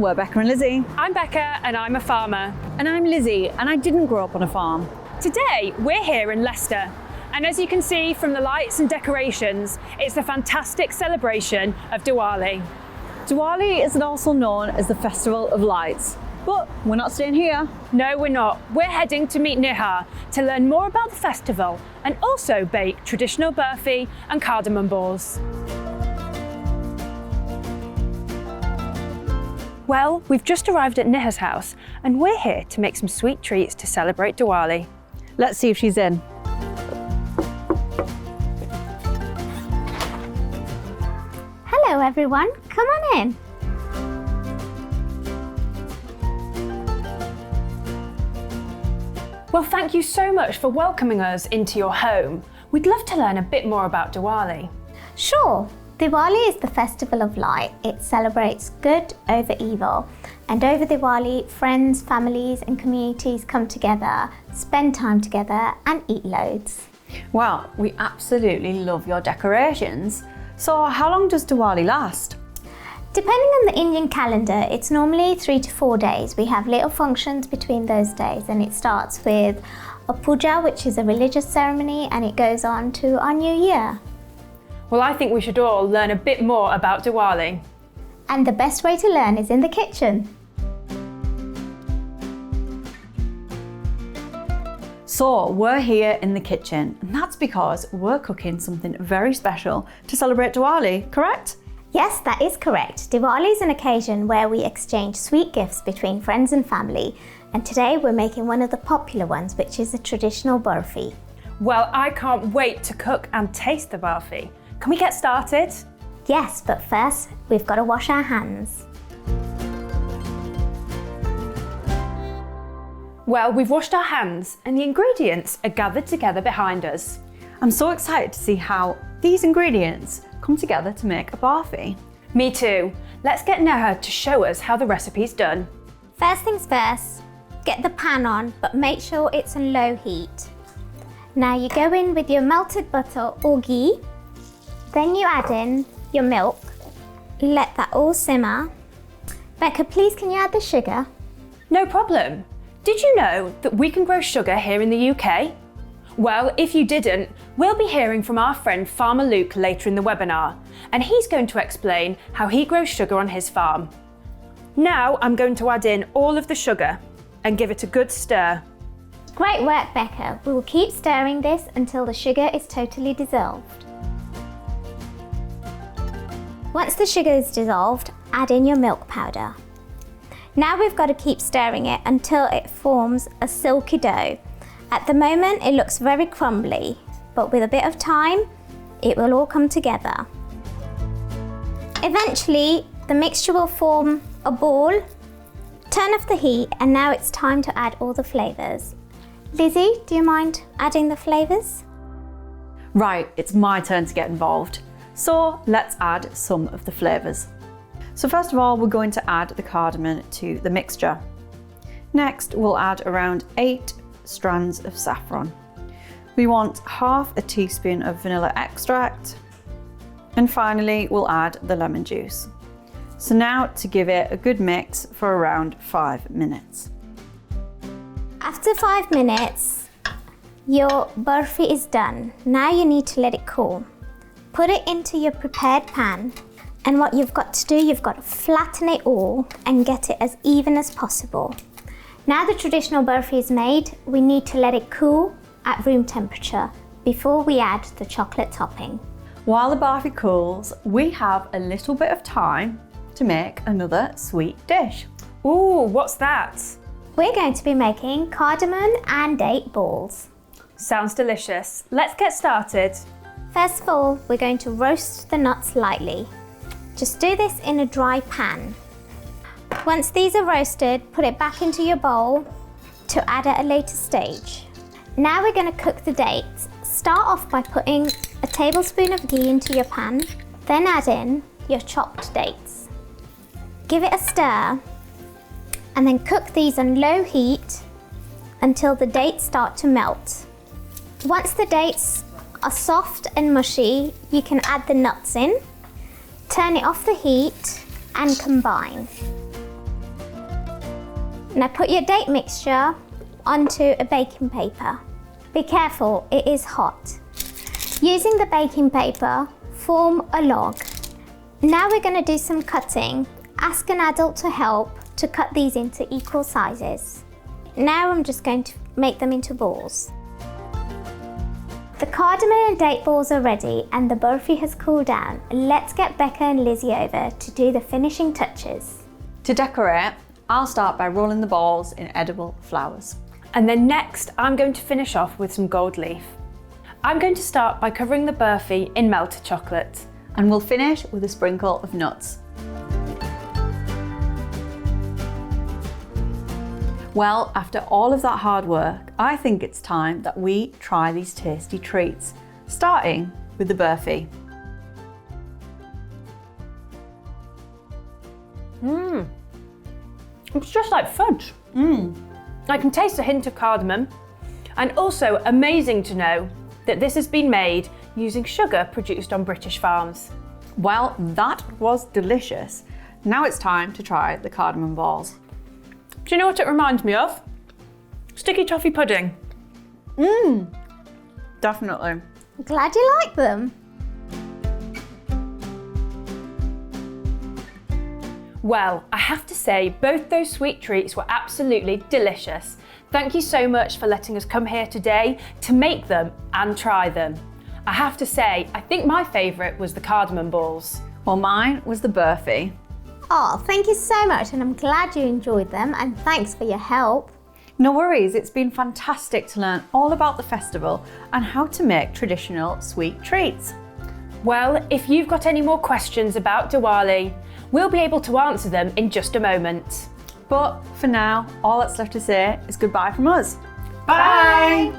We're Becca and Lizzie. I'm Becca and I'm a farmer. And I'm Lizzie and I didn't grow up on a farm. Today we're here in Leicester, and as you can see from the lights and decorations, it's a fantastic celebration of Diwali. Diwali is also known as the Festival of Lights, but we're not staying here. No, we're not. We're heading to meet Nihar to learn more about the festival and also bake traditional burfi and cardamom balls. Well, we've just arrived at Nihar's house and we're here to make some sweet treats to celebrate Diwali. Let's see if she's in. Hello everyone, come on in. Well, thank you so much for welcoming us into your home. We'd love to learn a bit more about Diwali. Sure, Diwali is the festival of light. It celebrates good over evil. And over Diwali, friends, families and communities come together, spend time together and eat loads. Well, we absolutely love your decorations. So how long does Diwali last? Depending on the Indian calendar, it's normally 3 to 4 days. We have little functions between those days, and it starts with a puja, which is a religious ceremony, and it goes on to our new year. Well, I think we should all learn a bit more about Diwali. And the best way to learn is in the kitchen. So we're here in the kitchen, and that's because we're cooking something very special to celebrate Diwali, correct? Yes, that is correct. Diwali is an occasion where we exchange sweet gifts between friends and family, and today we're making one of the popular ones, which is a traditional burfi. Well, I can't wait to cook and taste the burfi. Can we get started? Yes, but first we've got to wash our hands. Well, we've washed our hands and the ingredients are gathered together behind us. I'm so excited to see how these ingredients come together to make a burfi. Me too. Let's get Nihar to show us how the recipe's done. First things first, get the pan on, but make sure it's on low heat. Now you go in with your melted butter or ghee. Then you add in your milk. Let that all simmer. Becca, please can you add the sugar? No problem. Did you know that we can grow sugar here in the UK? Well, if you didn't, we'll be hearing from our friend Farmer Luke later in the webinar, and he's going to explain how he grows sugar on his farm. Now I'm going to add in all of the sugar and give it a good stir. Great work, Becca. We will keep stirring this until the sugar is totally dissolved. Once the sugar is dissolved, add in your milk powder. Now we've got to keep stirring it until it forms a silky dough. At the moment, it looks very crumbly, but with a bit of time, it will all come together. Eventually, the mixture will form a ball. Turn off the heat, and now it's time to add all the flavours. Lizzie, do you mind adding the flavours? Right, it's my turn to get involved. So let's add some of the flavours. So first of all, we're going to add the cardamom to the mixture. Next, we'll add around 8 strands of saffron. We want half a teaspoon of vanilla extract. And finally, we'll add the lemon juice. So now to give it a good mix for around 5 minutes. After 5 minutes, your burfi is done. Now you need to let it cool. Put it into your prepared pan. And what you've got to do, you've got to flatten it all and get it as even as possible. Now the traditional burfi is made, we need to let it cool at room temperature before we add the chocolate topping. While the burfi cools, we have a little bit of time to make another sweet dish. Ooh, what's that? We're going to be making cardamom and date balls. Sounds delicious. Let's get started. First of all, we're going to roast the nuts lightly. Just do this in a dry pan. Once these are roasted, put it back into your bowl to add at a later stage. Now we're going to cook the dates. Start off by putting a tablespoon of ghee into your pan, then add in your chopped dates. Give it a stir, and then cook these on low heat until the dates start to melt. Once the dates are soft and mushy, you can add the nuts in, turn it off the heat and combine. Now put your date mixture onto a baking paper. Be careful, it is hot. Using the baking paper, form a log. Now we're going to do some cutting. Ask an adult to help to cut these into equal sizes. Now I'm just going to make them into balls. The cardamom and date balls are ready and the burfi has cooled down. Let's get Becca and Lizzie over to do the finishing touches. To decorate, I'll start by rolling the balls in edible flowers. And then next, I'm going to finish off with some gold leaf. I'm going to start by covering the burfi in melted chocolate. And we'll finish with a sprinkle of nuts. Well, after all of that hard work, I think it's time that we try these tasty treats, starting with the burfi. It's just like fudge. I can taste a hint of cardamom, and also amazing to know that this has been made using sugar produced on British farms. Well, that was delicious. Now it's time to try the cardamom balls. Do you know what it reminds me of? Sticky toffee pudding. Definitely. Glad you like them. Well, I have to say, both those sweet treats were absolutely delicious. Thank you so much for letting us come here today to make them and try them. I have to say, I think my favourite was the cardamom balls. Well, mine was the burfi. Oh, thank you so much, and I'm glad you enjoyed them, and thanks for your help. No worries, it's been fantastic to learn all about the festival and how to make traditional sweet treats. Well, if you've got any more questions about Diwali, we'll be able to answer them in just a moment. But for now, all that's left to say is goodbye from us. Bye!